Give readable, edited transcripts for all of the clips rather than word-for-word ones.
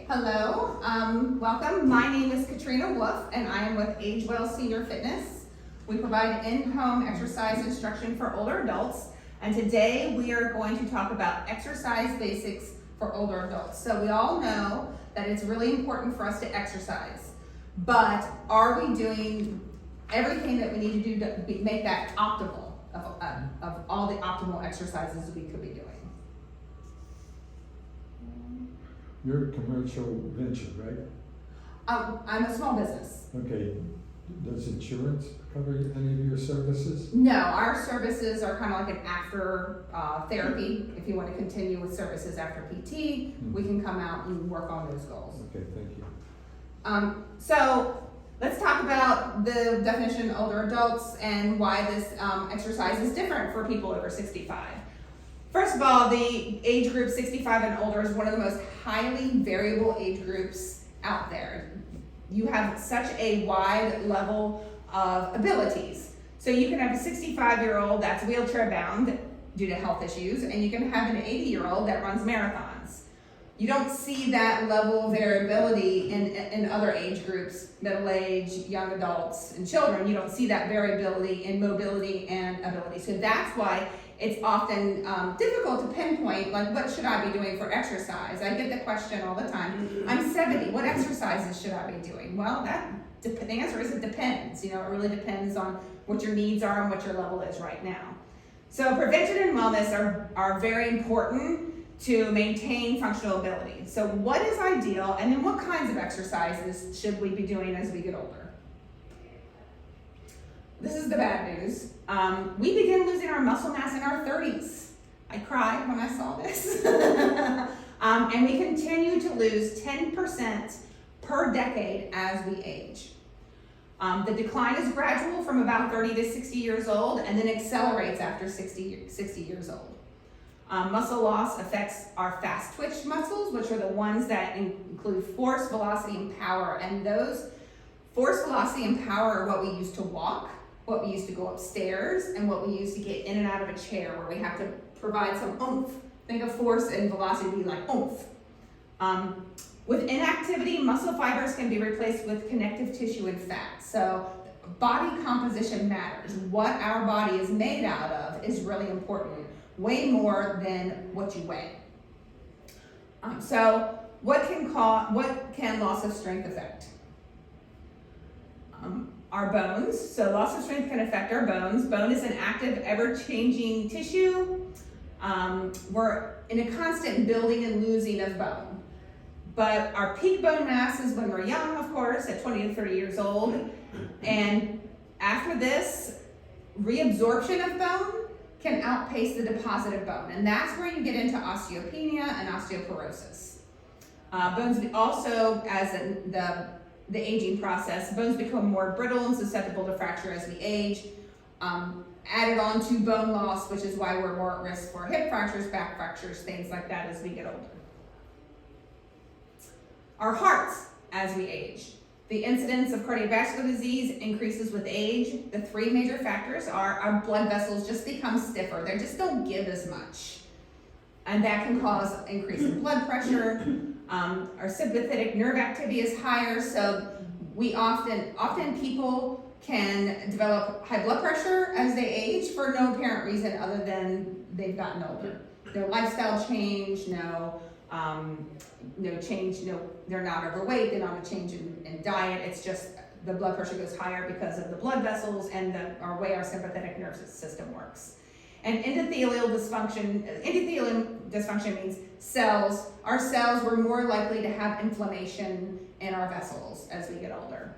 Hello, welcome. My name is Katrina Wolf and I am with Age Well Senior Fitness. We provide in-home exercise instruction for older adults, and today we are going to talk about exercise basics for older adults. So we all know that it's really important for us to exercise, but are we doing everything that we need to do to make that optimal of all the optimal exercises we could be doing? You're a commercial venture, right? I'm a small business. Okay, does insurance cover any of your services? No, our services are kind of like an after therapy. If you want to continue with services after PT, we can come out and work on those goals. Okay, thank you. So let's talk about the definition of older adults and why this exercise is different for people over 65. First of all, the age group 65 and older is one of the most highly variable age groups out there. You have such a wide level of abilities. So you can have a 65-year-old that's wheelchair bound due to health issues, and you can have an 80-year-old that runs marathons. You don't see that level of variability in other age groups, middle age, young adults, and children. You don't see that variability in mobility and ability. So that's why it's often difficult to pinpoint, like, what should I be doing for exercise? I get the question all the time. I'm 70, what exercises should I be doing? Well, the answer is it depends. You know, it really depends on what your needs are and what your level is right now. So prevention and wellness are very important to maintain functional ability. So what is ideal, and then what kinds of exercises should we be doing as we get older? This is the bad news. We begin losing our muscle mass in our 30s. I cried when I saw this. And we continue to lose 10% per decade as we age. The decline is gradual from about 30 to 60 years old and then accelerates after 60 years old. Muscle loss affects our fast twitch muscles, which are the ones that include force, velocity, and power. And those force, velocity, and power are what we use to walk, what we use to go upstairs, and what we use to get in and out of a chair, where we have to provide some oomph. Think of force and velocity being like oomph. With inactivity, muscle fibers can be replaced with connective tissue and fat. So body composition matters. What our body is made out of is really important, way more than what you weigh. So what can loss of strength affect? Our bones. So loss of strength can affect our bones. Bone is an active, ever-changing tissue. We're in a constant building and losing of bone. But our peak bone mass is when we're young, of course, at 20 to 30 years old. And after this, reabsorption of bone can outpace the deposit of bone. And that's where you get into osteopenia and osteoporosis. Bones also, as the aging process, bones become more brittle and susceptible to fracture as we age. Added on to bone loss, which is why we're more at risk for hip fractures, back fractures, things like that as we get older. Our hearts as we age. The incidence of cardiovascular disease increases with age. The three major factors are our blood vessels just become stiffer. They just don't give as much. And that can cause increase in blood pressure. Our sympathetic nerve activity is higher, so we often people can develop high blood pressure as they age for no apparent reason other than they've gotten older. No lifestyle change, they're not overweight, they're not a change in diet. It's just the blood pressure goes higher because of the blood vessels and our way our sympathetic nervous system works. And endothelial dysfunction means cells. Our cells were more likely to have inflammation in our vessels as we get older.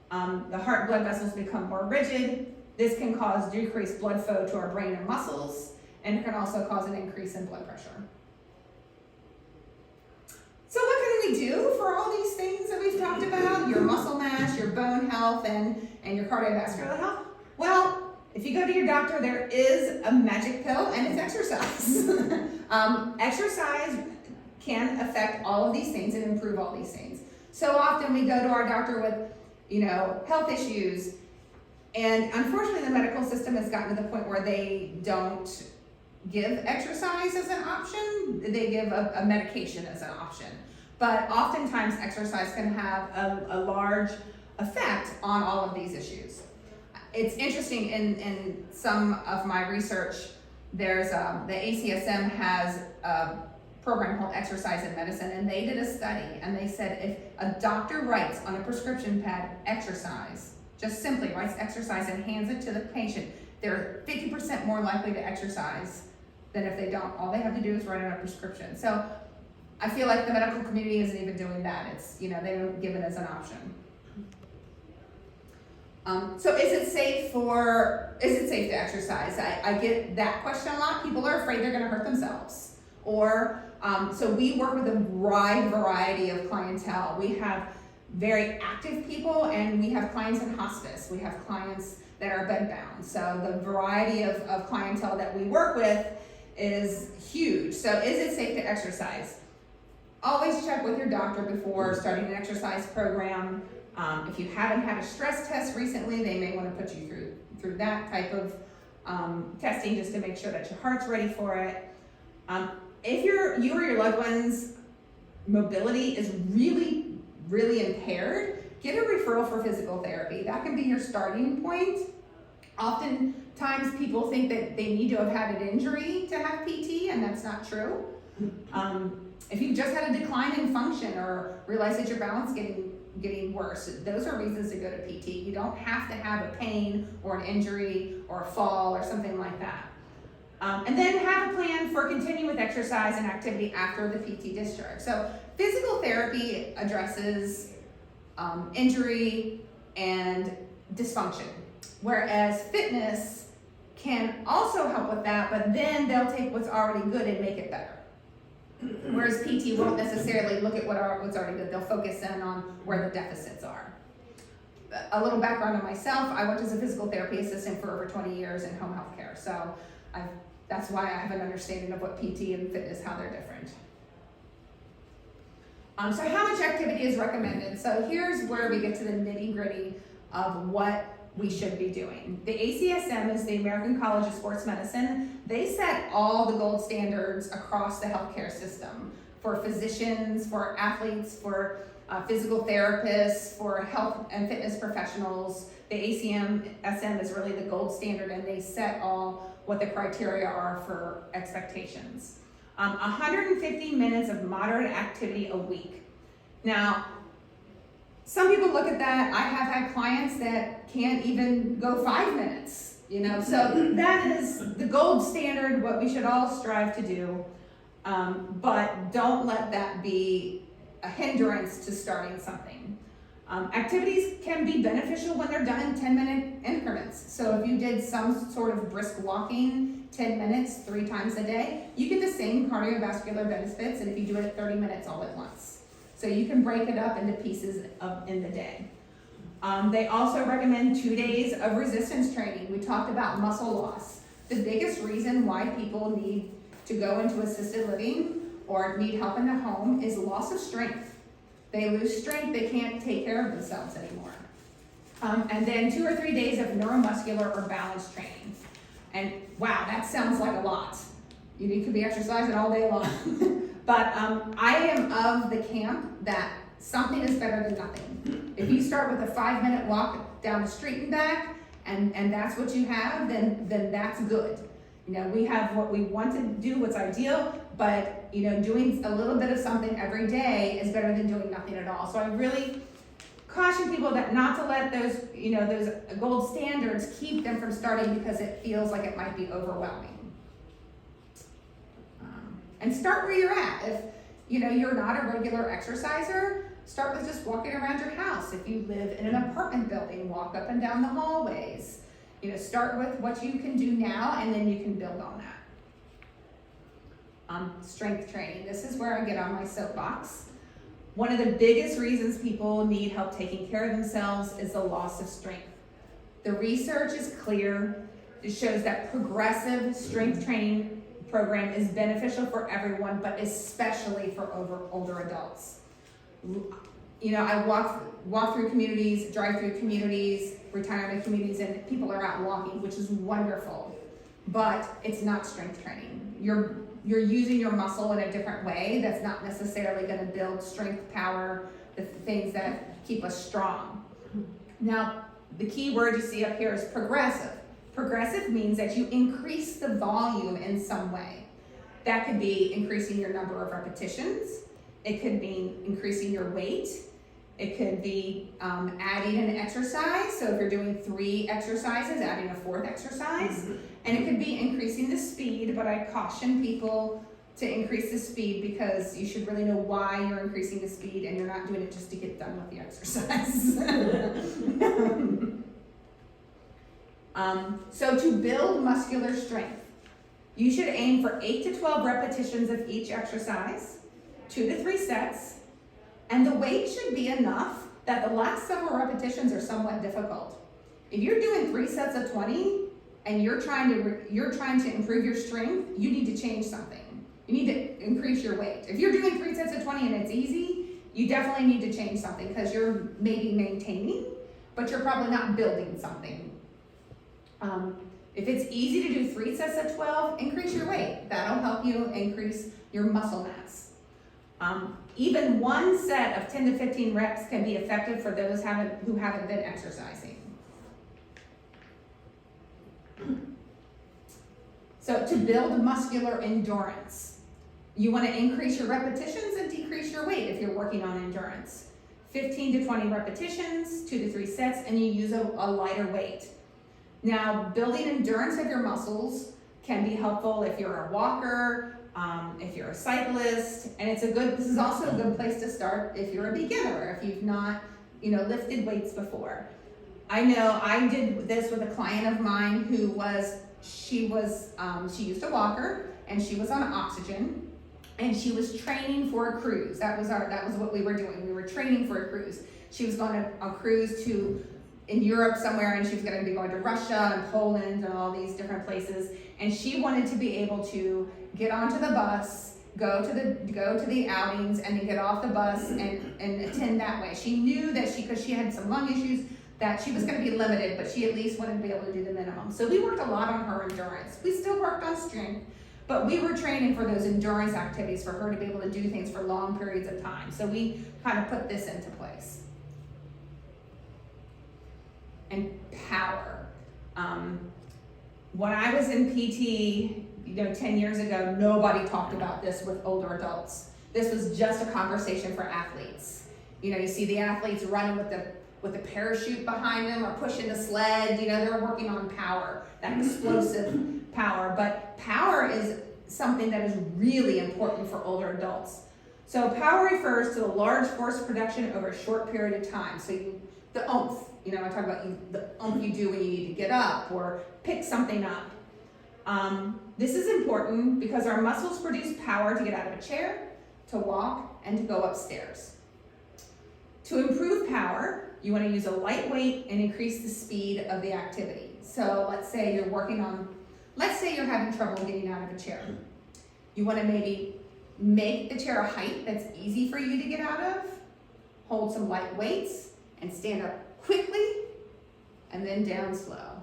The heart blood vessels become more rigid. This can cause decreased blood flow to our brain and muscles, and it can also cause an increase in blood pressure. So what can we do for all these things that we've talked about? Your muscle mass, your bone health, and your cardiovascular health? Well, if you go to your doctor, there is a magic pill, and it's exercise. Exercise can affect all of these things and improve all these things. So often we go to our doctor with, health issues, and unfortunately the medical system has gotten to the point where they don't give exercise as an option. They give a medication as an option. But oftentimes exercise can have a large effect on all of these issues. It's interesting, in some of my research, there's the ACSM has a program called Exercise in Medicine, and they did a study, and they said if a doctor writes on a prescription pad exercise, just simply writes exercise and hands it to the patient, they're 50% more likely to exercise than if they don't. All they have to do is write on a prescription. So I feel like the medical community isn't even doing that. It's, they don't give it as an option. So is it safe to exercise? I get that question a lot. People are afraid they're gonna hurt themselves. Or, so we work with a wide variety of clientele. We have very active people, and we have clients in hospice. We have clients that are bedbound. So the variety of clientele that we work with is huge. So is it safe to exercise? Always check with your doctor before starting an exercise program. If you haven't had a stress test recently, they may want to put you through that type of testing just to make sure that your heart's ready for it. If you or your loved one's mobility is really, really impaired, get a referral for physical therapy. That can be your starting point. Oftentimes people think that they need to have had an injury to have PT, and that's not true. If you just had a decline in function or realize that your balance getting worse, those are reasons to go to PT. You don't have to have a pain or an injury or a fall or something like that. And then have a plan for continuing with exercise and activity after the PT discharge. So physical therapy addresses injury and dysfunction, whereas fitness can also help with that, but then they'll take what's already good and make it better. Whereas PT won't necessarily look at what's already good. They'll focus in on where the deficits are. A little background on myself: I worked as a physical therapy assistant for over 20 years in home health care. So that's why I have an understanding of what PT and fitness, how they're different. So how much activity is recommended? So here's where we get to the nitty-gritty of what we should be doing. The ACSM is the American College of Sports Medicine. They set all the gold standards across the healthcare system for physicians, for athletes, for physical therapists, for health and fitness professionals. The ACSM is really the gold standard, and they set all what the criteria are for expectations. 150 minutes of moderate activity a week. Now, some people look at that. I have had clients that can't even go 5 minutes, so that is the gold standard, what we should all strive to do. But don't let that be a hindrance to starting something. Activities can be beneficial when they're done in 10-minute increments. So if you did some sort of brisk walking, 10 minutes, 3 times a day, you get the same cardiovascular benefits, and if you do it at 30 minutes all at once. So you can break it up into pieces in the day. They also recommend 2 days of resistance training. We talked about muscle loss. The biggest reason why people need to go into assisted living or need help in the home is loss of strength. They lose strength, they can't take care of themselves anymore. And then 2 or 3 days of neuromuscular or balance training. And wow, that sounds like a lot. You could be exercising all day long. But I am of the camp that something is better than nothing. If you start with a 5-minute walk down the street and back, and that's what you have, then that's good. We have what we want to do, what's ideal, but doing a little bit of something every day is better than doing nothing at all. So I really caution people that not to let those gold standards keep them from starting because it feels like it might be overwhelming. And start where you're at. If you're not a regular exerciser, start with just walking around your house. If you live in an apartment building, walk up and down the hallways. Start with what you can do now, and then you can build on that. Strength training. This is where I get on my soapbox. One of the biggest reasons people need help taking care of themselves is the loss of strength. The research is clear. It shows that progressive strength training program is beneficial for everyone, but especially for older adults. I walk through communities, drive through communities, retirement communities, and people are out walking, which is wonderful, but it's not strength training. Your you're using your muscle in a different way that's not necessarily going to build strength, power, the things that keep us strong. Now, the key word you see up here is progressive. Progressive means that you increase the volume in some way. That could be increasing your number of repetitions. It could be increasing your weight. It could be adding an exercise. So if you're doing 3 exercises, adding a 4th exercise. And it could be increasing the speed, but I caution people to increase the speed because you should really know why you're increasing the speed and you're not doing it just to get done with the exercise. So to build muscular strength, you should aim for 8 to 12 repetitions of each exercise, 2 to 3 sets, and the weight should be enough that the last several repetitions are somewhat difficult. If you're doing 3 sets of 20 and you're trying to improve your strength, you need to change something. You need to increase your weight. If you're doing 3 sets of 20 and it's easy, you definitely need to change something because you're maybe maintaining, but you're probably not building something. If it's easy to do 3 sets of 12, increase your weight. That'll help you increase your muscle mass. Even 1 set of 10 to 15 reps can be effective for those who haven't been exercising. So to build muscular endurance, you want to increase your repetitions and decrease your weight if you're working on endurance. 15 to 20 repetitions, 2 to 3 sets, and you use a lighter weight. Now, building endurance of your muscles can be helpful if you're a walker, if you're a cyclist, and this is also a good place to start if you're a beginner, if you've not, lifted weights before. I know I did this with a client of mine who she used a walker and she was on oxygen and she was training for a cruise. That was what we were doing. We were training for a cruise. She was going on a cruise in Europe somewhere, and she was going to be going to Russia and Poland and all these different places. And she wanted to be able to get onto the bus, go to the outings, and then get off the bus and attend that way. She knew that because she had some lung issues, that she was going to be limited, but she at least wanted to be able to do the minimum. So we worked a lot on her endurance. We still worked on strength, but we were training for those endurance activities for her to be able to do things for long periods of time. So we kind of put this into place. And power. When I was in PT, 10 years ago, nobody talked about this with older adults. This was just a conversation for athletes. You see the athletes running with the parachute behind them or pushing the sled. They're working on power, that explosive power. But power is something that is really important for older adults. So power refers to the large force production over a short period of time. So the oomph. I talk about the oomph you do when you need to get up or pick something up. This is important because our muscles produce power to get out of a chair, to walk, and to go upstairs. To improve power, you want to use a light weight and increase the speed of the activity. So let's say you're having trouble getting out of a chair. You want to maybe make the chair a height that's easy for you to get out of, hold some light weights, and stand up quickly, and then down slow,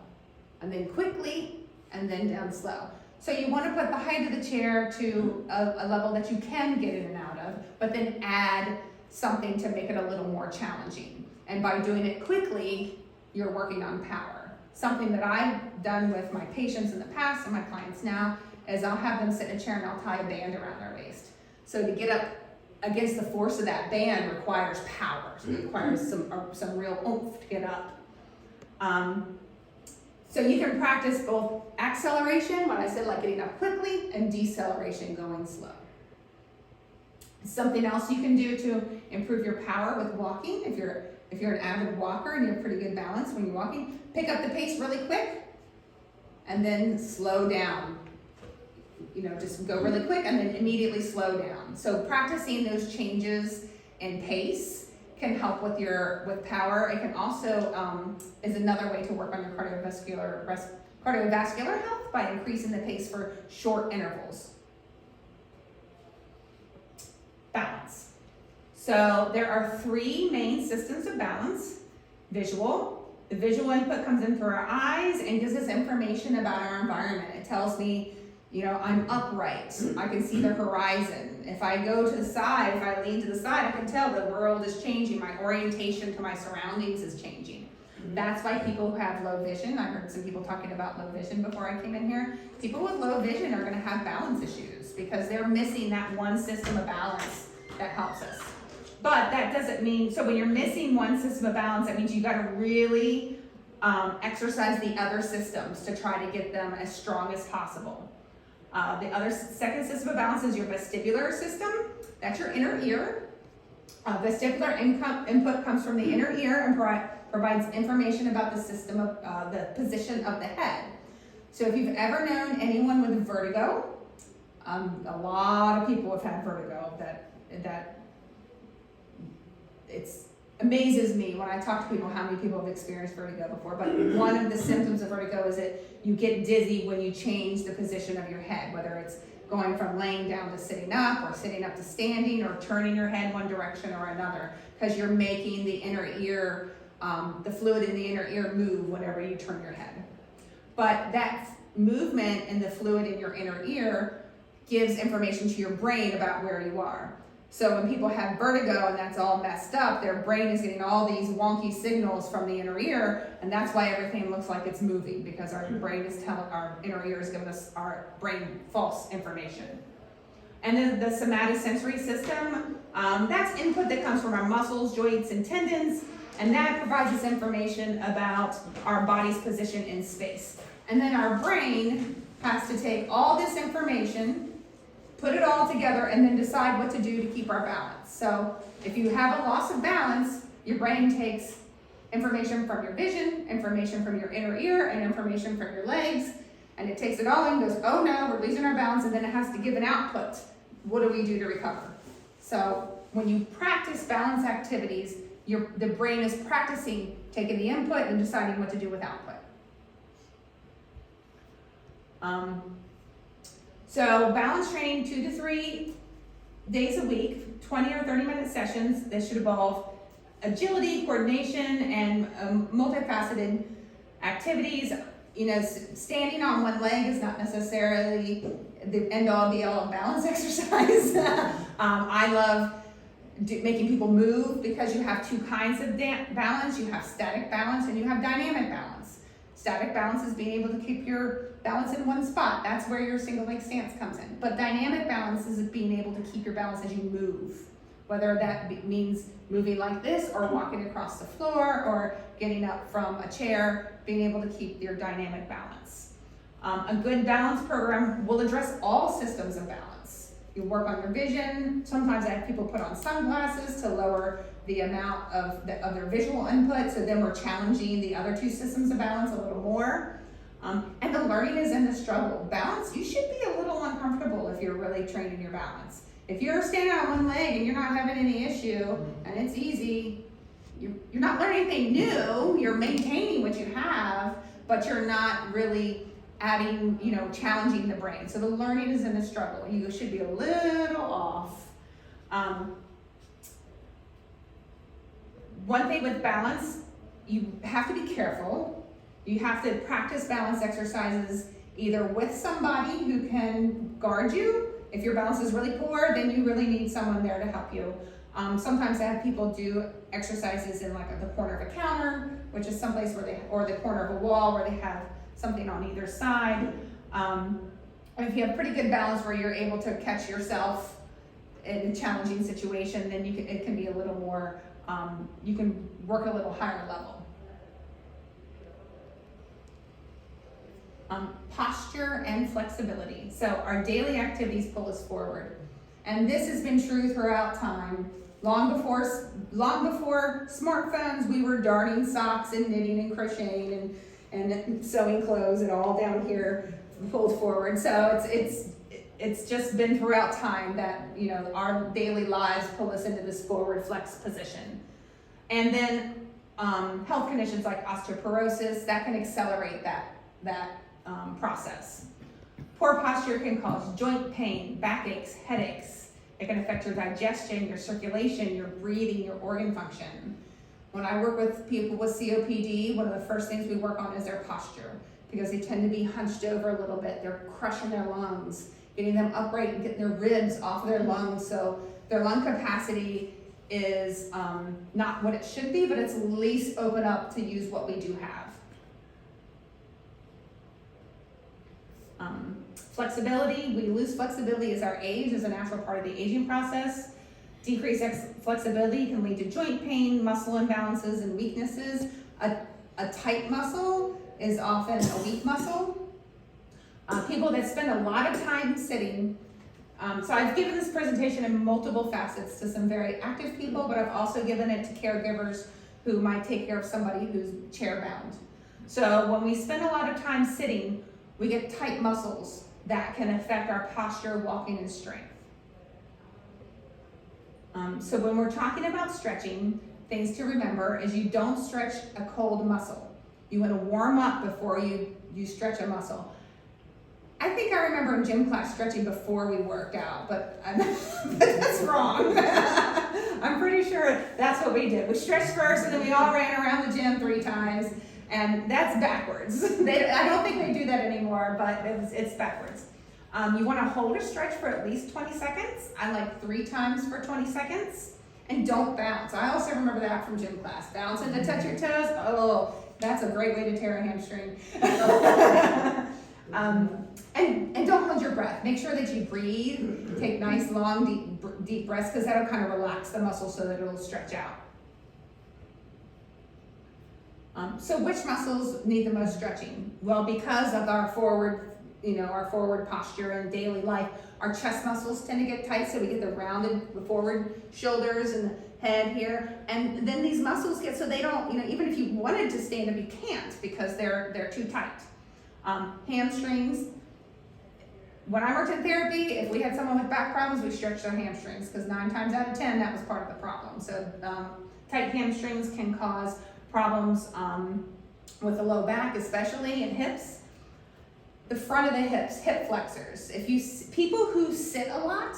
and then quickly, and then down slow. So you want to put the height of the chair to a level that you can get in and out of, but then add something to make it a little more challenging. And by doing it quickly, you're working on power. Something that I've done with my patients in the past and my clients now is I'll have them sit in a chair and I'll tie a band around their waist. So to get up against the force of that band requires power. So it requires some real oomph to get up. So you can practice both acceleration, when I said like getting up quickly, and deceleration, going slow. Something else you can do to improve your power with walking, if you're an avid walker and you have pretty good balance when you're walking, pick up the pace really quick and then slow down. Just go really quick and then immediately slow down. So practicing those changes in pace can help with power. It can also is another way to work on your cardiovascular health by increasing the pace for short intervals. Balance. So there are 3 main systems of balance. Visual. The visual input comes in through our eyes and gives us information about our environment. It tells me, I'm upright. I can see the horizon. If I go to the side, if I lean to the side, I can tell the world is changing. My orientation to my surroundings is changing. That's why people who have low vision, I heard some people talking about low vision before I came in here. People with low vision are going to have balance issues because they're missing that one system of balance that helps us. But that doesn't mean, so when you're missing one system of balance, that means you got to really exercise the other systems to try to get them as strong as possible. The second system of balance is your vestibular system. That's your inner ear. Vestibular input comes from the inner ear and provides information about the system of the position of the head. So if you've ever known anyone with vertigo, a lot of people have had vertigo. That it amazes me when I talk to people how many people have experienced vertigo before. But one of the symptoms of vertigo is that you get dizzy when you change the position of your head, whether it's going from laying down to sitting up, or sitting up to standing, or turning your head one direction or another, because you're making the inner ear, the fluid in the inner ear move whenever you turn your head. But that movement in the fluid in your inner ear gives information to your brain about where you are. So when people have vertigo and that's all messed up, their brain is getting all these wonky signals from the inner ear, and that's why everything looks like it's moving, because our inner ear is giving us, our brain, false information. And then the somatosensory system, that's input that comes from our muscles, joints, and tendons, and that provides us information about our body's position in space. And then our brain has to take all this information, put it all together, and then decide what to do to keep our balance. So if you have a loss of balance, your brain takes information from your vision, information from your inner ear, and information from your legs, and it takes it all and goes, oh no, we're losing our balance, and then it has to give an output. What do we do to recover? So when you practice balance activities, the brain is practicing taking the input and deciding what to do with output. So balance training 2 to 3 days a week, 20 or 30-minute sessions. This should involve agility, coordination, and multifaceted activities. Standing on one leg is not necessarily the end-all be-all of balance exercise. I love making people move, because you have two kinds of balance. You have static balance and you have dynamic balance. Static balance is being able to keep your balance in one spot. That's where your single leg stance comes in. But dynamic balance is being able to keep your balance as you move. Whether that means moving like this, or walking across the floor, or getting up from a chair, being able to keep your dynamic balance. A good balance program will address all systems of balance. You work on your vision. Sometimes I have people put on sunglasses to lower the amount of their visual input, so then we're challenging the other two systems of balance a little more. And the learning is in the struggle. Balance, you should be a little uncomfortable if you're really training your balance. If you're standing on one leg and you're not having any issue, and it's easy, you're not learning anything new, you're maintaining what you have, but you're not really adding, challenging the brain. So the learning is in the struggle. You should be a little off. One thing with balance, you have to be careful. You have to practice balance exercises either with somebody who can guard you. If your balance is really poor, then you really need someone there to help you. Sometimes I have people do exercises in like the corner of a counter, which is someplace or the corner of a wall where they have something on either side. If you have pretty good balance where you're able to catch yourself in a challenging situation, then it can be a little more, you can work a little higher level. Posture and flexibility. So our daily activities pull us forward. And this has been true throughout time. Long before smartphones, we were darning socks and knitting and crocheting and sewing clothes, and all down here pulled forward. So it's just been throughout time that our daily lives pull us into this forward flex position. And then health conditions like osteoporosis, that can accelerate that process. Poor posture can cause joint pain, backaches, headaches. It can affect your digestion, your circulation, your breathing, your organ function. When I work with people with COPD, one of the first things we work on is their posture, because they tend to be hunched over a little bit. They're crushing their lungs, getting them upright and getting their ribs off of their lungs, so their lung capacity is not what it should be, but it's at least open up to use what we do have. Flexibility, we lose flexibility as our age, is a natural part of the aging process. Decreased flexibility can lead to joint pain, muscle imbalances, and weaknesses. A tight muscle is often a weak muscle. People that spend a lot of time sitting, so I've given this presentation in multiple facets to some very active people, but I've also given it to caregivers who might take care of somebody who's chair bound. So when we spend a lot of time sitting, we get tight muscles that can affect our posture, walking, and strength. So when we're talking about stretching, things to remember is you don't stretch a cold muscle. You want to warm up before you stretch a muscle. I think I remember in gym class stretching before we worked out, but that's wrong. I'm pretty sure that's what we did. We stretched first and then we all ran around the gym 3 times, and that's backwards. I don't think they do that anymore, but it's backwards. You want to hold a stretch for at least 20 seconds. I like 3 times for 20 seconds. And don't bounce. I also remember that from gym class. Bouncing to touch your toes, oh, that's a great way to tear a hamstring. And don't hold your breath. Make sure that you breathe. Take nice, long, deep breaths, because that'll kind of relax the muscle so that it'll stretch out. So which muscles need the most stretching? Well, because of our forward posture and daily life, our chest muscles tend to get tight, so we get the rounded forward shoulders and the head here. And then these muscles get, so they don't, even if you wanted to stand up, you can't because they're too tight. Hamstrings. When I worked in therapy, if we had someone with back problems, we stretched their hamstrings, because 9 times out of 10, that was part of the problem. So tight hamstrings can cause problems with the low back, especially, and hips. The front of the hips, hip flexors. People who sit a lot,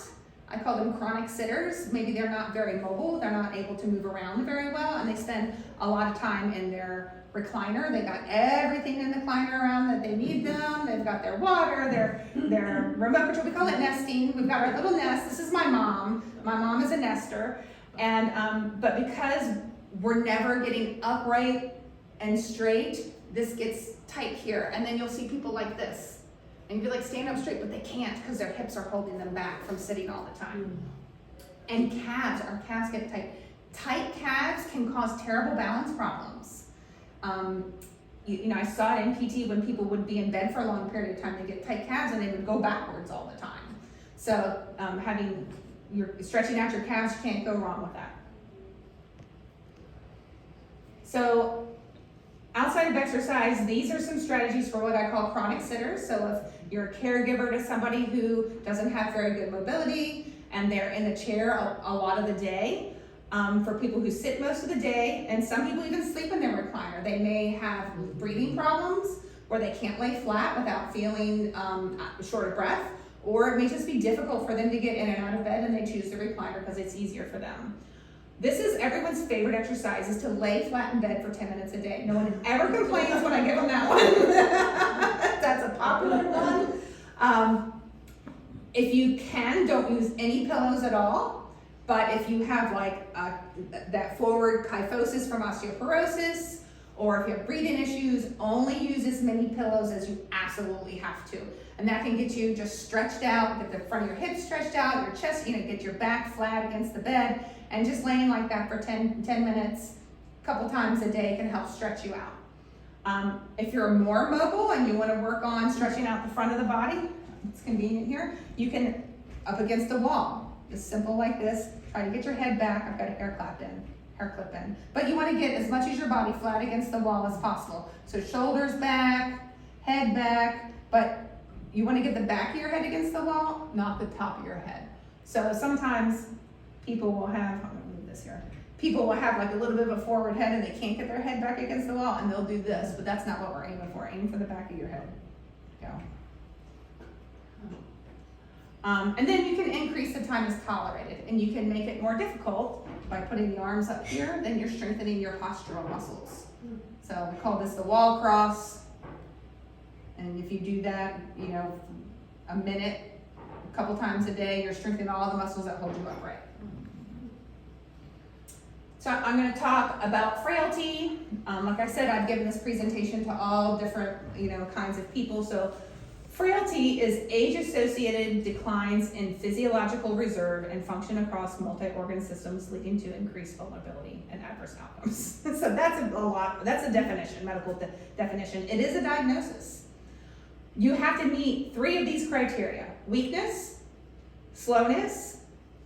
I call them chronic sitters. Maybe they're not very mobile, they're not able to move around very well, and they spend a lot of time in their recliner. They got everything in the recliner around that they need them. They've got their water, their remote control. We call it nesting. We've got our little nest. This is my mom. My mom is a nester, and but because we're never getting upright and straight, this gets tight here, and then you'll see people like this, and you'll be like, stand up straight, but they can't because their hips are holding them back from sitting all the time. And calves, our calves get tight. Tight calves can cause terrible balance problems. I saw it in PT when people would be in bed for a long period of time, they get tight calves and they would go backwards all the time. So stretching out your calves, you can't go wrong with that. So outside of exercise, these are some strategies for what I call chronic sitters. So if you're a caregiver to somebody who doesn't have very good mobility and they're in the chair a lot of the day, for people who sit most of the day, and some people even sleep in their recliner, they may have breathing problems where they can't lay flat without feeling short of breath, or it may just be difficult for them to get in and out of bed and they choose the recliner because it's easier for them. This is everyone's favorite exercise, is to lay flat in bed for 10 minutes a day. No one ever complains when I give them that one. That's a popular one. If you can, don't use any pillows at all. But if you have that forward kyphosis from osteoporosis, or if you have breathing issues, only use as many pillows as you absolutely have to. And that can get you just stretched out, get the front of your hips stretched out, your chest, get your back flat against the bed, and just laying like that for 10 minutes, a couple times a day can help stretch you out. If you're more mobile and you want to work on stretching out the front of the body, it's convenient here, you can up against the wall. Just simple like this. Try to get your head back. I've got a hair clip in. But you want to get as much as your body flat against the wall as possible. So shoulders back, head back, but you want to get the back of your head against the wall, not the top of your head. So sometimes people will have, I'm gonna move this here. People will have like a little bit of a forward head and they can't get their head back against the wall, and they'll do this, but that's not what we're aiming for. Aim for the back of your head. Go. And then you can increase the time as tolerated, and you can make it more difficult by putting the arms up here, then you're strengthening your postural muscles. So we call this the wall cross. And if you do that, a minute, a couple times a day, you're strengthening all the muscles that hold you upright. So I'm going to talk about frailty. Like I said, I've given this presentation to all different, kinds of people. So frailty is age-associated declines in physiological reserve and function across multi-organ systems, leading to increased vulnerability and adverse outcomes. So that's a definition, medical definition. It is a diagnosis. You have to meet 3 of these criteria: weakness, slowness,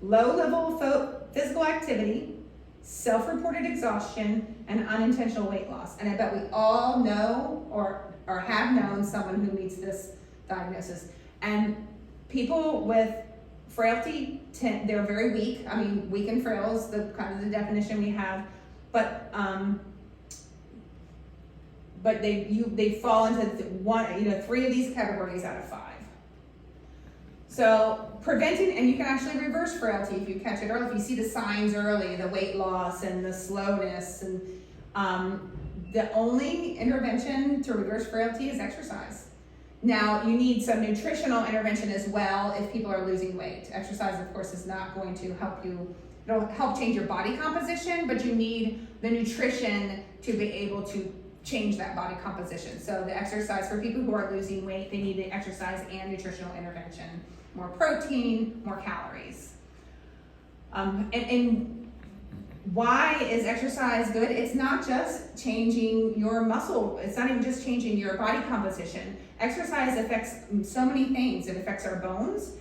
low level of physical activity, self-reported exhaustion, and unintentional weight loss. And I bet we all know or have known someone who meets this diagnosis. And people with frailty, they're very weak. I mean, weak and frail is the kind of the definition we have, but they fall into 3 of these categories out of 5. So preventing, and you can actually reverse frailty if you catch it early. If you see the signs early, the weight loss and the slowness, and the only intervention to reverse frailty is exercise. Now, you need some nutritional intervention as well if people are losing weight. Exercise, of course, is not going to help you. It'll help change your body composition, but you need the nutrition to be able to change that body composition. So the exercise for people who are losing weight, they need the exercise and nutritional intervention. More protein, more calories. And why is exercise good? It's not just changing your muscle. It's not even just changing your body composition. Exercise affects so many things. It affects our bones.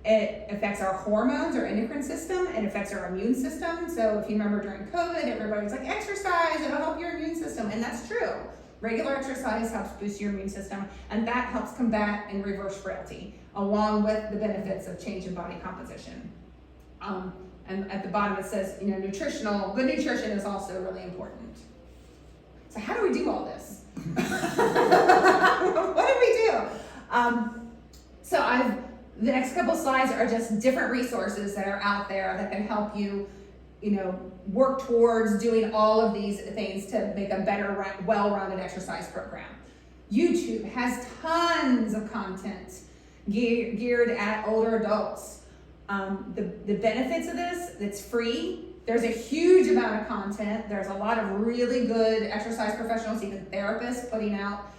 It affects our hormones, our endocrine system. It affects our immune system. So if you remember during COVID, everybody was like, exercise, it'll help your immune system. And that's true. Regular exercise helps boost your immune system, and that helps combat and reverse frailty, along with the benefits of change in body composition. And at the bottom it says, good nutrition is also really important. So how do we do all this? What do we do? The next couple slides are just different resources that are out there that can help you, work towards doing all of these things to make a better, well-rounded exercise program. YouTube has tons of content geared at older adults. The benefits of this, it's free. There's a huge amount of content. There's a lot of really good exercise professionals, even therapists, putting out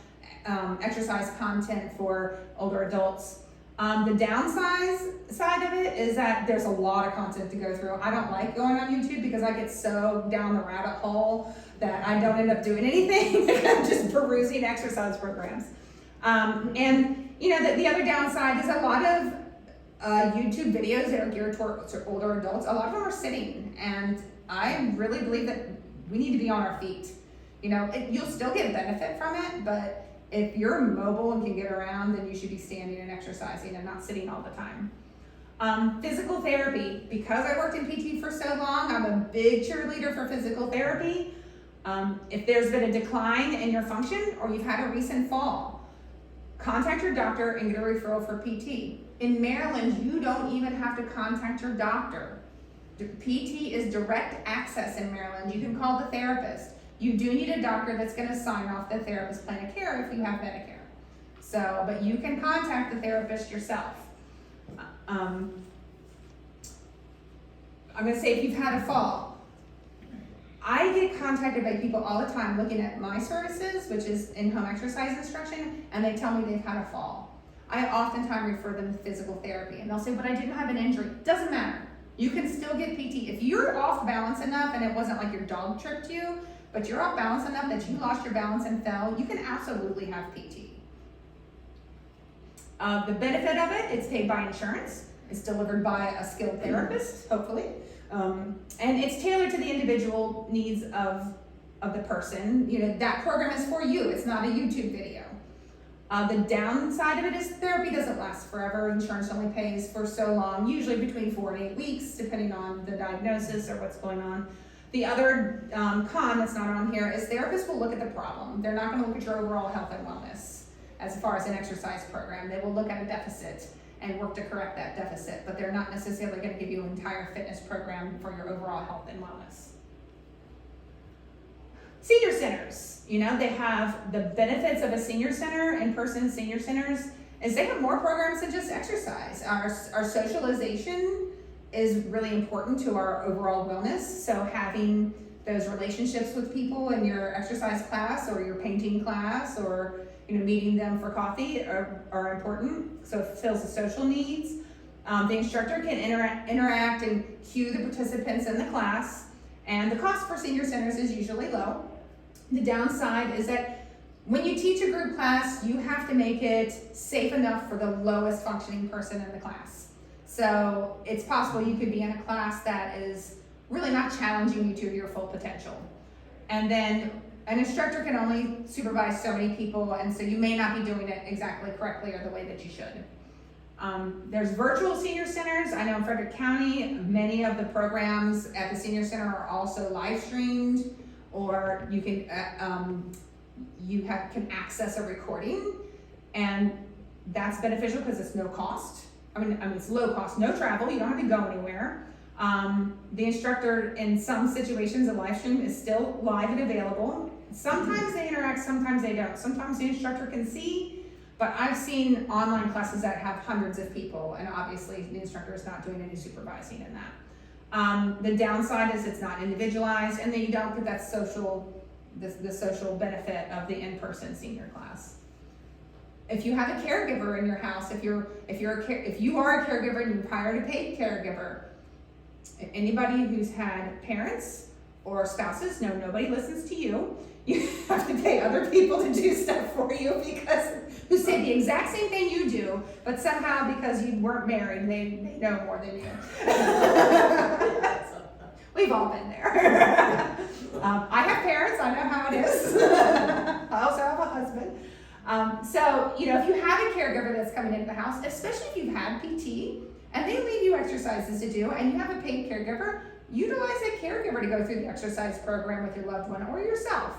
exercise content for older adults. The downside side of it is that there's a lot of content to go through. I don't like going on YouTube because I get so down the rabbit hole that I don't end up doing anything. I'm just perusing exercise programs. The other downside is a lot of YouTube videos that are geared towards older adults. A lot of them are sitting, and I really believe that we need to be on our feet. You'll still get benefit from it, but if you're mobile and can get around, then you should be standing and exercising and not sitting all the time. Physical therapy. Because I worked in PT for so long, I'm a big cheerleader for physical therapy. If there's been a decline in your function or you've had a recent fall, contact your doctor and get a referral for PT. In Maryland, you don't even have to contact your doctor. PT is direct access in Maryland. You can call the therapist. You do need a doctor that's going to sign off the therapist plan of care if you have Medicare. But you can contact the therapist yourself. I'm going to say if you've had a fall. I get contacted by people all the time looking at my services, which is in-home exercise instruction, and they tell me they've had a fall. I oftentimes refer them to physical therapy, and they'll say, but I didn't have an injury. Doesn't matter. You can still get PT. If you're off balance enough and it wasn't like your dog tripped you, but you're off balance enough that you lost your balance and fell, you can absolutely have PT. The benefit of it, it's paid by insurance. It's delivered by a skilled therapist, hopefully. And it's tailored to the individual needs of the person. That program is for you. It's not a YouTube video. The downside of it is therapy doesn't last forever. Insurance only pays for so long, usually between 4 and 8 weeks, depending on the diagnosis or what's going on. The other con that's not on here is therapists will look at the problem. They're not going to look at your overall health and wellness as far as an exercise program. They will look at a deficit and work to correct that deficit, but they're not necessarily going to give you an entire fitness program for your overall health and wellness. Senior centers, they have the benefits of a senior center, in-person senior centers, is they have more programs than just exercise. Our socialization is really important to our overall wellness. So having those relationships with people in your exercise class or your painting class, or meeting them for coffee are important. So it fulfills the social needs. The instructor can interact and cue the participants in the class, and the cost for senior centers is usually low. The downside is that when you teach a group class, you have to make it safe enough for the lowest functioning person in the class. So it's possible you could be in a class that is really not challenging you to your full potential. And then an instructor can only supervise so many people, and so you may not be doing it exactly correctly or the way that you should. There's virtual senior centers. I know in Frederick County, many of the programs at the senior center are also live streamed, or you can can access a recording, and that's beneficial because it's no cost. I mean it's low cost, no travel. You don't have to go anywhere. The instructor, in some situations, a live stream is still live and available. Sometimes they interact, sometimes they don't. Sometimes the instructor can see, but I've seen online classes that have hundreds of people, and obviously the instructor is not doing any supervising in that. The downside is it's not individualized, and then you don't get that the social benefit of the in-person senior class. If you have a caregiver in your house, if you are a caregiver and you've hired a paid caregiver, anybody who's had parents or spouses, no, nobody listens to you. You have to pay other people to do stuff for you who say the exact same thing you do, but somehow because you weren't married, they know more than you. We've all been there. I have parents, I know how it is. I also have a husband. So, if you have a caregiver that's coming into the house, especially if you've had PT, and they leave you exercises to do, and you have a paid caregiver, utilize that caregiver to go through the exercise program with your loved one or yourself.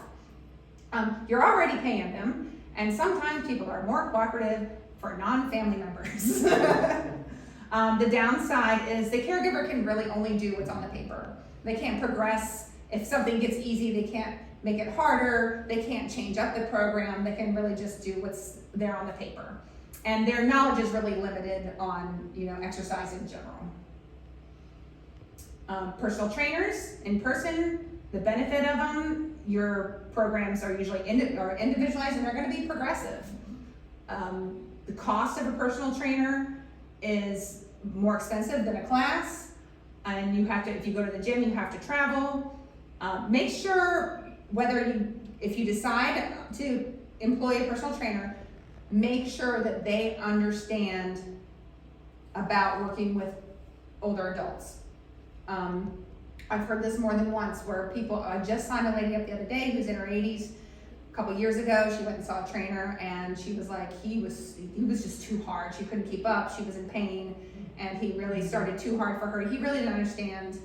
You're already paying them, and sometimes people are more cooperative for non-family members. The downside is the caregiver can really only do what's on the paper. They can't progress. If something gets easy, they can't make it harder. They can't change up the program. They can really just do what's there on the paper. And their knowledge is really limited on, exercise in general. Personal trainers in person, the benefit of them, your programs are usually individualized, and they're going to be progressive. The cost of a personal trainer is more expensive than a class, and if you go to the gym, you have to travel. Make sure if you decide to employ a personal trainer, make sure that they understand about working with older adults. I've heard this more than once where I just signed a lady up the other day who's in her 80s. A couple years ago, she went and saw a trainer, and she was like, he was just too hard. She couldn't keep up. She was in pain, and he really started too hard for her. He really didn't understand,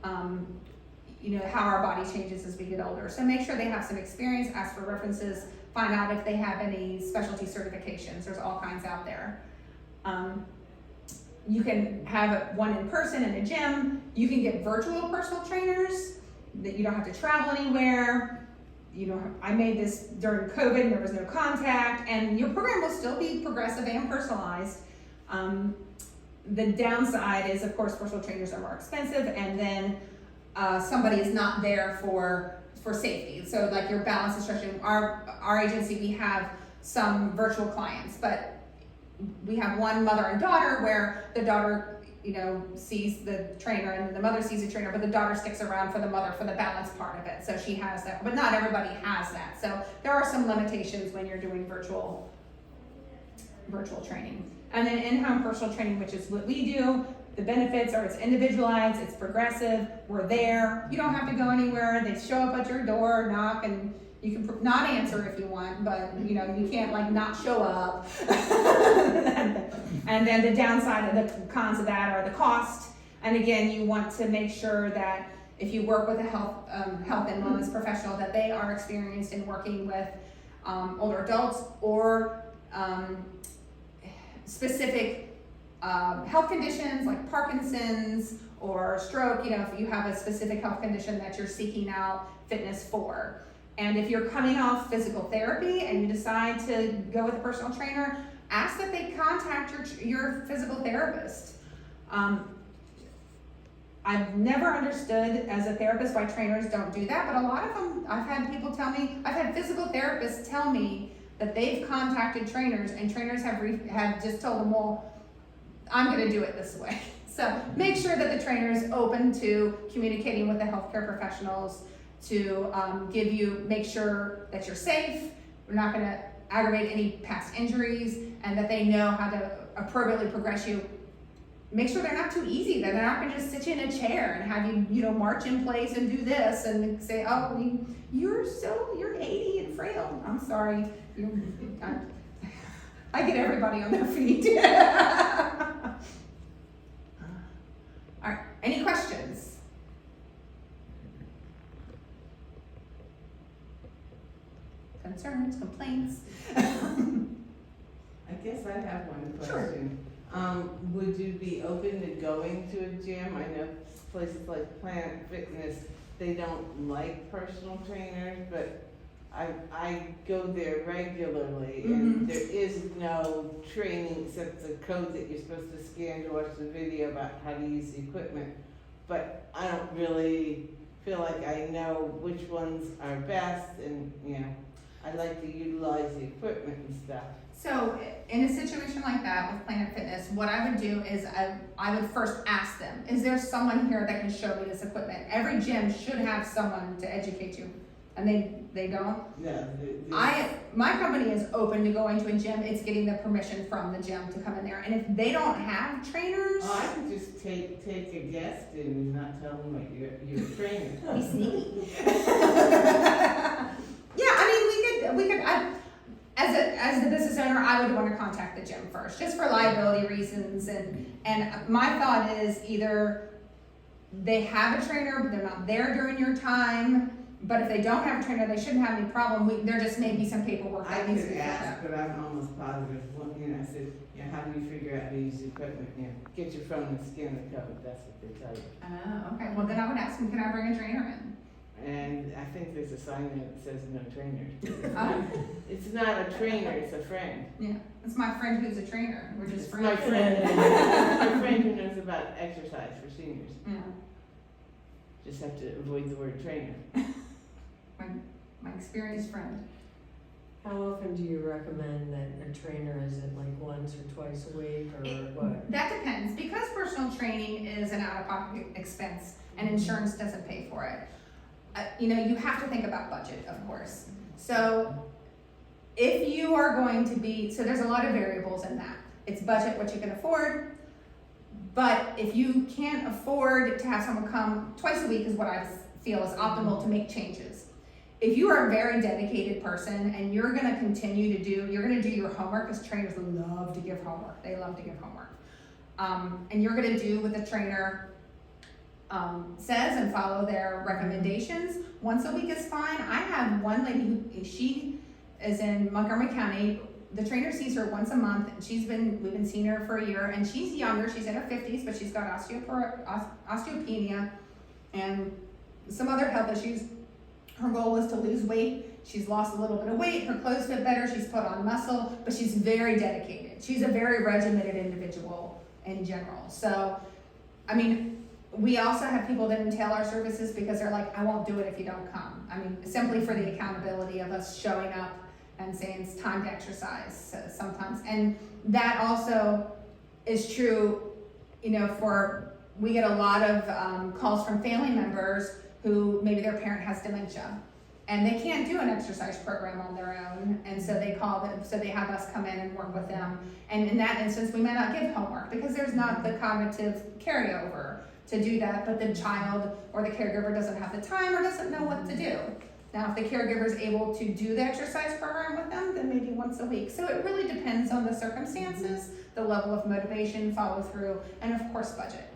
how our body changes as we get older. So make sure they have some experience, ask for references, find out if they have any specialty certifications. There's all kinds out there. You can have one in person in a gym. You can get virtual personal trainers that you don't have to travel anywhere. I made this during COVID and there was no contact, and your program will still be progressive and personalized. The downside is, of course, personal trainers are more expensive, and then somebody is not there for safety. So like your balance instruction, our agency, we have some virtual clients, but we have one mother and daughter where the daughter, sees the trainer and the mother sees the trainer, but the daughter sticks around for the mother for the balance part of it. So she has that, but not everybody has that. So there are some limitations when you're doing virtual training. And then in-home personal training, which is what we do, the benefits are it's individualized, it's progressive, we're there. You don't have to go anywhere. They show up at your door, knock, and you can not answer if you want, but you can't not show up. And then the downside of the cons of that are the cost. And again, you want to make sure that if you work with a health and wellness professional, that they are experienced in working with older adults or specific health conditions like Parkinson's or stroke. If you have a specific health condition that you're seeking out fitness for. And if you're coming off physical therapy and you decide to go with a personal trainer, ask that they contact your physical therapist. I've never understood as a therapist why trainers don't do that, but a lot of them, I've had people tell me, I've had physical therapists tell me that they've contacted trainers and trainers have just told them, well, I'm gonna do it this way. So make sure that the trainer is open to communicating with the healthcare professionals to make sure that you're safe, we're not gonna aggravate any past injuries, and that they know how to appropriately progress you. Make sure they're not too easy, that they're not gonna just sit you in a chair and have you, march in place and do this and say, oh, you're 80 and frail. I'm sorry. I get everybody on their feet. All right, any questions? Concerns, complaints? I guess I have one question. Sure. Would you be open to going to a gym? I know places like Planet Fitness, they don't like personal trainers, but I go there regularly, and there is no training except the code that you're supposed to scan to watch the video about how to use the equipment. But I don't really feel like I know which ones are best, and I like to utilize the equipment and stuff. So in a situation like that with Planet Fitness, what I would do is I would first ask them, is there someone here that can show me this equipment? Every gym should have someone to educate you, and they don't. Yeah. My company is open to going to a gym. It's getting the permission from the gym to come in there, and if they don't have trainers, I could just take a guest and not tell them what you're a trainer. be sneaky. Yeah, I mean, we could. As the business owner, I would want to contact the gym first, just for liability reasons. And my thought is either they have a trainer, but they're not there during your time. But if they don't have a trainer, they shouldn't have any problem. There just may be some paperwork I that needs to could be ask, done. but I'm almost positive. I said, how do you figure out how to use the equipment? Get your phone and scan the code. That's what they tell you. Oh, okay. Well, then I would ask them, can I bring a trainer in? And I think there's a sign there that says no trainer. Oh. It's not a trainer, it's a friend. Yeah, it's my friend who's a trainer. We're just It's my friends. friend. My friend who knows about exercise for seniors. Yeah, Just have to avoid the word trainer. my experienced friend. How often do you recommend that a trainer, is it like once or twice a week or what? That depends. Because personal training is an out-of-pocket expense and insurance doesn't pay for it, you have to think about budget, of course. So if you are going to so there's a lot of variables in that. It's budget, what you can afford, but if you can't afford to have someone come twice a week is what I feel is optimal to make changes. If you are a very dedicated person and you're gonna continue to do your homework, because trainers love to give homework. They love to give homework. And you're gonna do what the trainer says and follow their recommendations. Once a week is fine. I have one lady she is in Montgomery County. The trainer sees her once a month. We've been seeing her for a year, and she's younger. She's in her 50s, but she's got osteopenia and some other health issues. Her goal was to lose weight. She's lost a little bit of weight. Her clothes fit better. She's put on muscle, but she's very dedicated. She's a very regimented individual in general. So, I mean, we also have people that entail our services because they're like, I won't do it if you don't come. I mean, simply for the accountability of us showing up and saying it's time to exercise sometimes. And that also is true, we get a lot of calls from family members who maybe their parent has dementia and they can't do an exercise program on their own, and so they call them, so they have us come in and work with them. And in that instance, we may not give homework because there's not the cognitive carryover to do that, but the child or the caregiver doesn't have the time or doesn't know what to do. Now, if the caregiver is able to do the exercise program with them, then maybe once a week. So it really depends on the circumstances, the level of motivation, follow through, and of course, budget.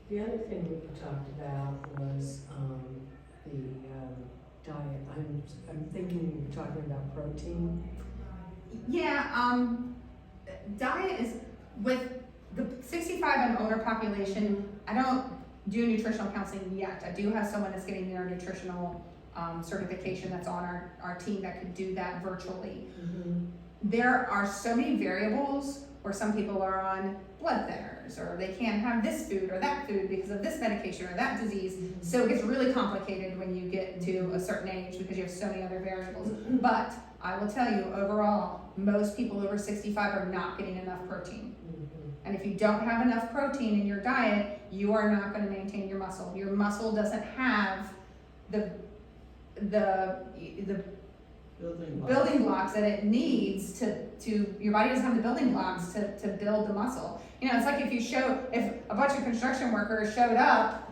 The other thing we talked about was the diet. I'm thinking you're talking about protein. Yeah, diet is, with the 65 and older population, I don't do nutritional counseling yet. I do have someone that's getting their nutritional certification that's on our team that could do that virtually. Mhm. There are so many variables where some people are on blood thinners, or they can't have this food or that food because of this medication or that disease. So it gets really complicated when you get to a certain age because you have so many other variables. But I will tell you, overall, most people over 65 are not getting enough protein. Mhm. And if you don't have enough protein in your diet, you are not going to maintain your muscle. Your muscle doesn't have the building blocks that it needs to your body doesn't have the building blocks to build the muscle. You know, it's like if a bunch of construction workers showed up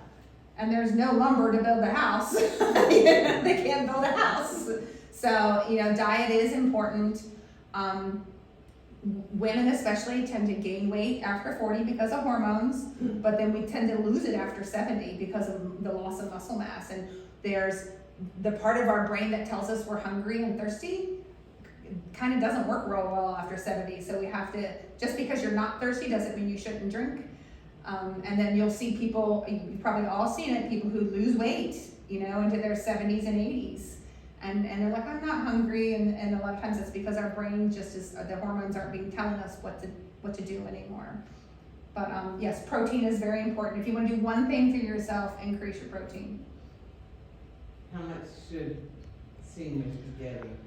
and there's no lumber to build the house, they can't build a house. So, you know, diet is important. Women especially tend to gain weight after 40 because of hormones, but then we tend to lose it after 70 because of the loss of muscle mass. And there's the part of our brain that tells us we're hungry and thirsty kind of doesn't work real well after 70. So we have to, just because you're not thirsty doesn't mean you shouldn't drink. And then you'll see people, you've probably all seen it, people who lose weight, you know, into their 70s and 80s. And they're like, I'm not hungry. And a lot of times it's because our brain just is, the hormones aren't being telling us what to do anymore. But yes, protein is very important. If you want to do one thing for yourself, increase your protein. How much should seniors be getting?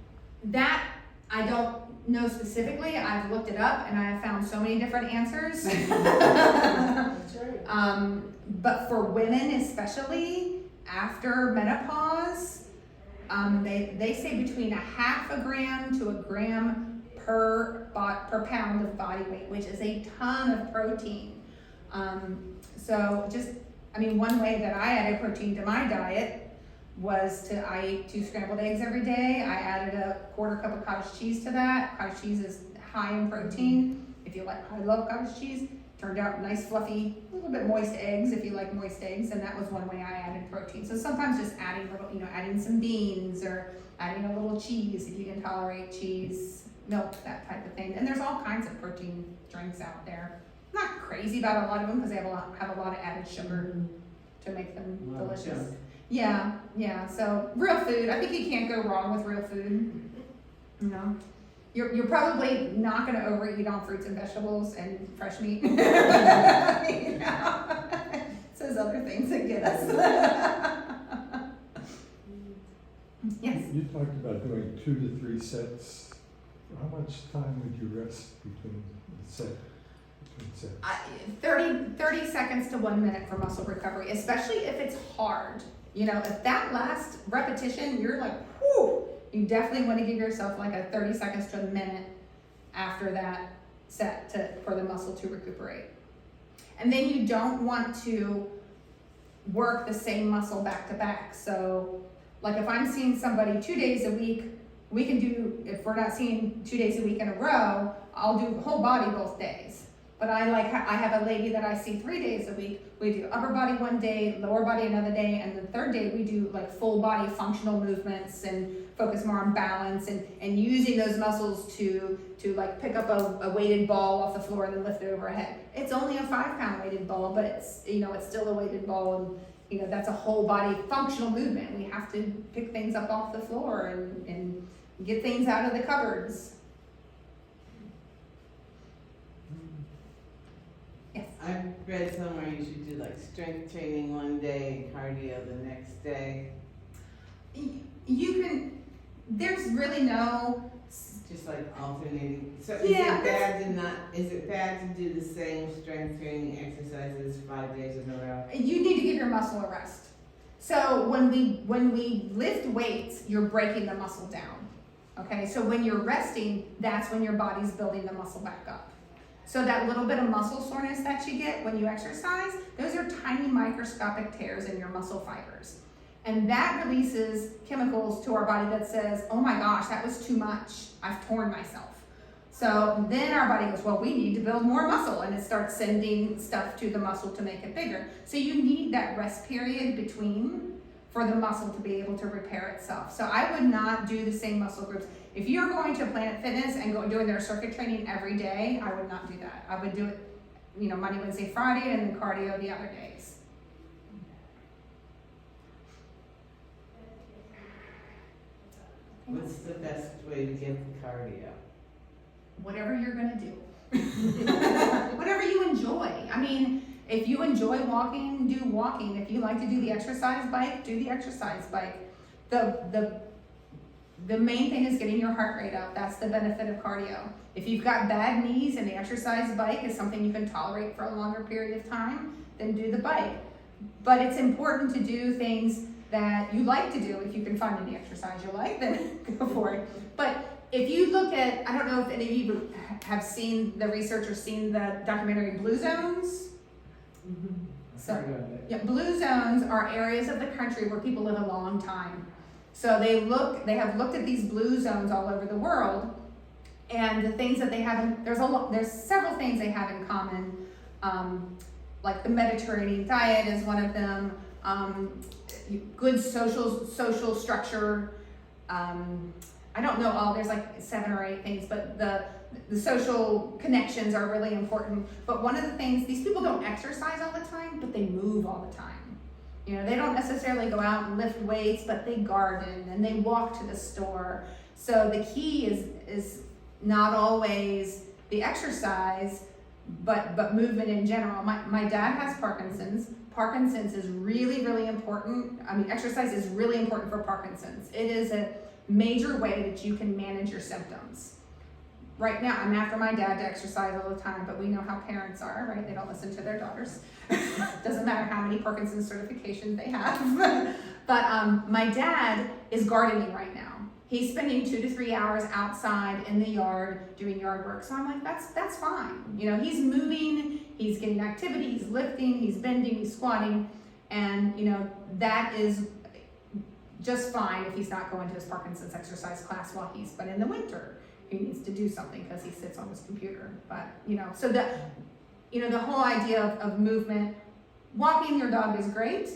That I don't know specifically. I've looked it up and I have found so many different answers. That's right. But for women especially, after menopause, they say between 0.5 gram to 1 gram per pound of body weight, which is a ton of protein. So just, I mean, one way that I added protein to my diet was I ate 2 scrambled eggs every day. I added a 1/4 cup of cottage cheese to that. Cottage cheese is high in protein. If you like, I love cottage cheese. Turned out nice, fluffy, a little bit moist eggs if you like moist eggs, and that was one way I added protein. So sometimes just adding adding some beans or adding a little cheese if you can tolerate cheese, milk, that type of thing. And there's all kinds of protein drinks out there. I'm not crazy about a lot of them because they have a lot of added sugar to make them delicious. Yeah. So real food. I think you can't go wrong with real food. You know, you're probably not going to overeat on fruits and vegetables and fresh meat. You know, it's those other things that get us. Yes. You talked about doing 2 to 3 sets. How much time would you rest between sets? 30 seconds to 1 minute for muscle recovery, especially if it's hard. You know, if that last repetition, you're like, whoo, you definitely want to give yourself like a 30 seconds to a minute after that set for the muscle to recuperate. And then you don't want to work the same muscle back to back. So like if I'm seeing somebody 2 days a week, we can do, if we're not seeing 2 days a week in a row, I'll do whole body both days. But I have a lady that I see 3 days a week. We do upper body one day, lower body another day, and the third day we do like full body functional movements and focus more on balance and using those muscles to like pick up a weighted ball off the floor and then lift it overhead. It's only a 5-pound weighted ball, but it's, you know, it's still a weighted ball, and you know, that's a whole body functional movement. We have to pick things up off the floor and get things out of the cupboards. Yes. I've read somewhere you should do like strength training one day and cardio the next day. You can, there's really no, Just like alternating. So Yeah, is it bad to do the same strength training exercises 5 days in a row? you need to give your muscle a rest. So when we lift weights, you're breaking the muscle down. Okay, so when you're resting, that's when your body's building the muscle back up. So that little bit of muscle soreness that you get when you exercise, those are tiny microscopic tears in your muscle fibers. And that releases chemicals to our body that says, oh my gosh, that was too much. I've torn myself. So then our body goes, well, we need to build more muscle. And it starts sending stuff to the muscle to make it bigger. So you need that rest period between for the muscle to be able to repair itself. So I would not do the same muscle groups. If you're going to Planet Fitness and doing their circuit training every day, I would not do that. I would do it, you know, Monday, Wednesday, Friday, and then cardio the other days. What's the best way to get the cardio? Whatever you're gonna do. Whatever you enjoy. I mean, if you enjoy walking, do walking. If you like to do the exercise bike, do the exercise bike. The main thing is getting your heart rate up. That's the benefit of cardio. If you've got bad knees and the exercise bike is something you can tolerate for a longer period of time, then do the bike. But it's important to do things that you like to do. If you can find any exercise you like, then go for it. But if you look at, I don't know if any of you have seen the research or seen the documentary Blue Zones. So, yeah, blue zones are areas of the country where people live a long time. So they have looked at these blue zones all over the world, and the things that they have, there's several things they have in common, like the Mediterranean diet is one of them, good social structure. I don't know all, there's like 7 or 8 things, but the social connections are really important. But one of the things, these people don't exercise all the time, but they move all the time. You know, they don't necessarily go out and lift weights, but they garden and they walk to the store. So the key is not always the exercise, but movement in general. My dad has Parkinson's. Parkinson's is really, really important. I mean, exercise is really important for Parkinson's. It is a major way that you can manage your symptoms. Right now, I'm after my dad to exercise all the time, but we know how parents are, right? They don't listen to their daughters. Doesn't matter how many Parkinson's certifications they have. But my dad is gardening right now. He's spending 2 to 3 hours outside in the yard doing yard work. So I'm like, that's fine. You know, he's moving, he's getting activity, he's lifting, he's bending, he's squatting, and you know, that is just fine if he's not going to his Parkinson's exercise class while but in the winter, he needs to do something because he sits on his computer. But, you know, so the whole idea of movement, walking your dog is great,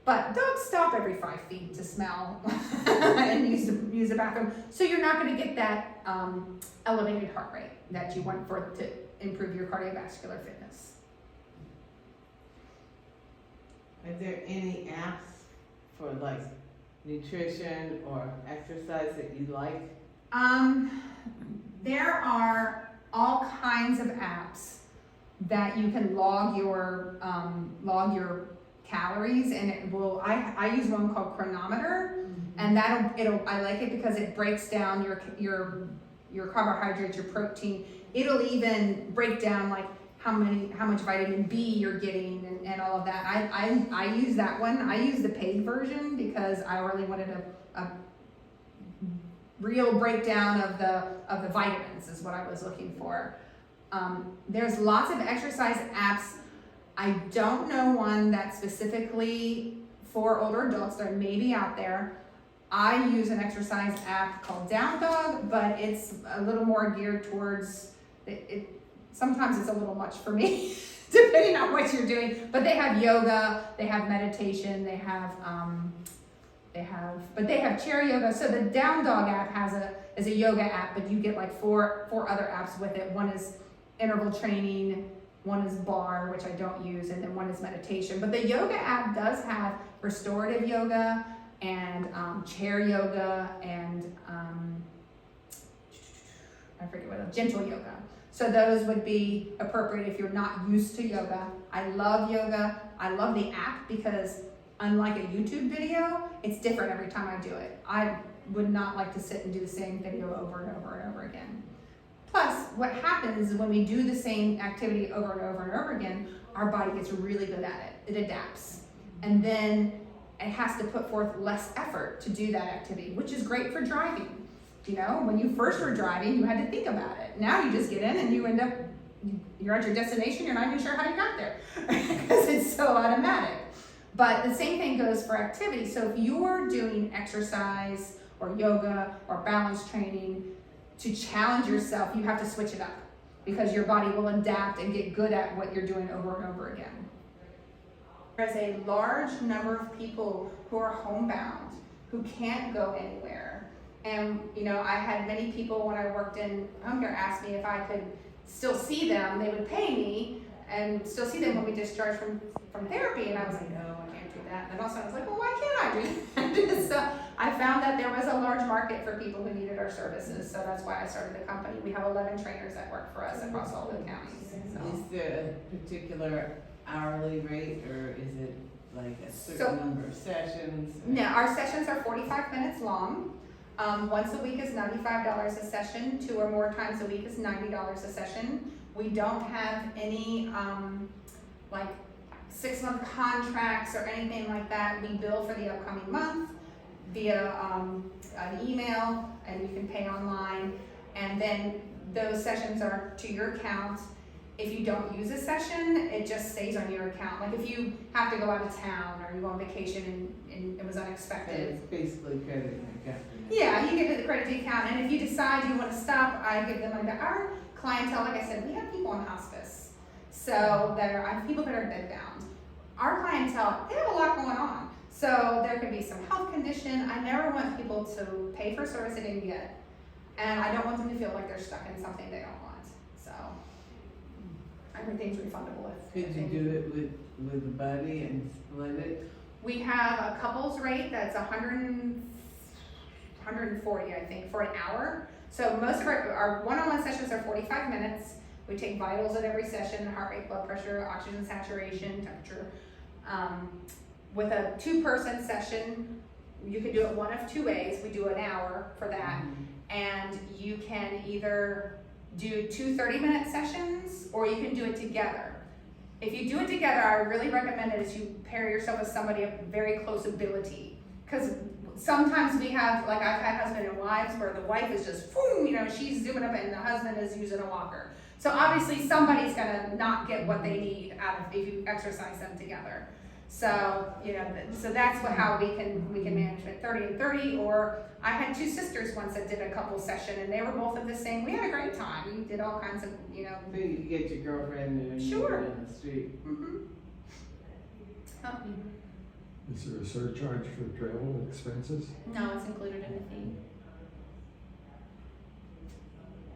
but dogs stop every 5 feet to smell and use the bathroom. So you're not going to get that elevated heart rate that you want to improve your cardiovascular fitness. Are there any apps for like nutrition or exercise that you like? There are all kinds of apps that you can log your calories, and it will. I use one called Chronometer, and I like it because it breaks down your carbohydrates, your protein. It'll even break down like how much vitamin B you're getting and all of that. I use that one. I use the paid version because I really wanted a real breakdown of the vitamins is what I was looking for. There's lots of exercise apps. I don't know one that's specifically for older adults. There may be out there. I use an exercise app called Down Dog, but it's a little more geared towards it. Sometimes it's a little much for me, depending on what you're doing. But they have yoga, they have meditation, they have chair yoga. So the Down Dog app is a yoga app, but you get like four other apps with it. One is interval training, one is bar, which I don't use, and then one is meditation. But the yoga app does have restorative yoga and chair yoga and I forget what else, gentle yoga. So those would be appropriate if you're not used to yoga. I love yoga. I love the app because unlike a YouTube video, it's different every time I do it. I would not like to sit and do the same video over and over and over again. Plus, what happens when we do the same activity over and over and over again, our body gets really good at it. It adapts. And then it has to put forth less effort to do that activity, which is great for driving. You know, when you first were driving, you had to think about it. Now you just get in and you end up, you're at your destination, you're not even sure how you got there because it's so automatic. But the same thing goes for activity. So if you're doing exercise or yoga or balance training to challenge yourself, you have to switch it up because your body will adapt and get good at what you're doing over and over again. There's a large number of people who are homebound, who can't go anywhere. And, you know, I had many people when I worked in home care ask me if I could still see them. They would pay me, and still see them when we discharge from therapy. And I was like, no, I can't do that. And then also I was like, well, why can't I do that? So I found that there was a large market for people who needed our services. So that's why I started the company. We have 11 trainers that work for us across all the counties. So. Is there a particular hourly rate, or is it like a certain number of sessions? No, our sessions are 45 minutes long. Once a week is $95 a session. 2 or more times a week is $90 a session. We don't have any like 6-month contracts or anything like that. We bill for the upcoming month via an email, and you can pay online. And then those sessions are to your account. If you don't use a session, it just stays on your account. Like if you have to go out of town or you go on vacation and it was unexpected. It's basically crediting the account. Yeah, you give it the credit to the account, and if you decide you want to stop, I give them like our clientele. Like I said, we have people on hospice, so that are I have people that are bedbound. Our clientele, they have a lot going on, so there could be some health condition. I never want people to pay for service they didn't get, and I don't want them to feel like they're stuck in something they don't want. So everything's refundable. Could you do it with a buddy and split it? We have a couples rate that's 140, I think, for an hour. So most of our one-on-one sessions are 45 minutes. We take vitals at every session: heart rate, blood pressure, oxygen saturation, temperature. With a 2-person session, you can do it one of 2 ways. We do an hour for that, and you can either do 2 30-minute sessions, or you can do it together. If you do it together, I really recommend it is you pair yourself with somebody of very close ability, because sometimes we have, like I've had husband and wives where the wife is just, boom, you know, she's zooming up and the husband is using a walker. So obviously somebody's gonna not get what they need out of if you exercise them together. So, you know, so that's how we can manage it, 30 and 30, or I had 2 sisters once that did a couple session and they were both at the same, we had a great time. We did all kinds of, you know. So you get your girlfriend and Sure. you on the street. Is there a surcharge for travel expenses? No, it's included in the fee.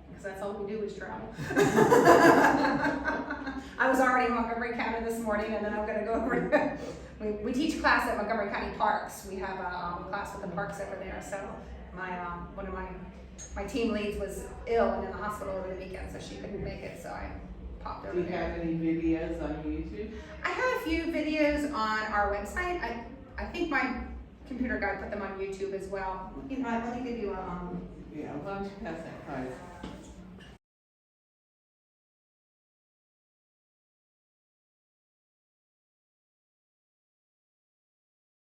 Because that's all we do is travel. I was already in Montgomery County this morning, and then I'm going to go over. We teach class at Montgomery County Parks. We have a class with the parks over there. So one of my team leads was ill and in the hospital over the weekend, so she couldn't make it. So I popped over Do you there. have any videos on YouTube? I have a few videos on our website. I think my computer guy put them on YouTube as well. You know, let me give you a Yeah, why don't you pass that prize?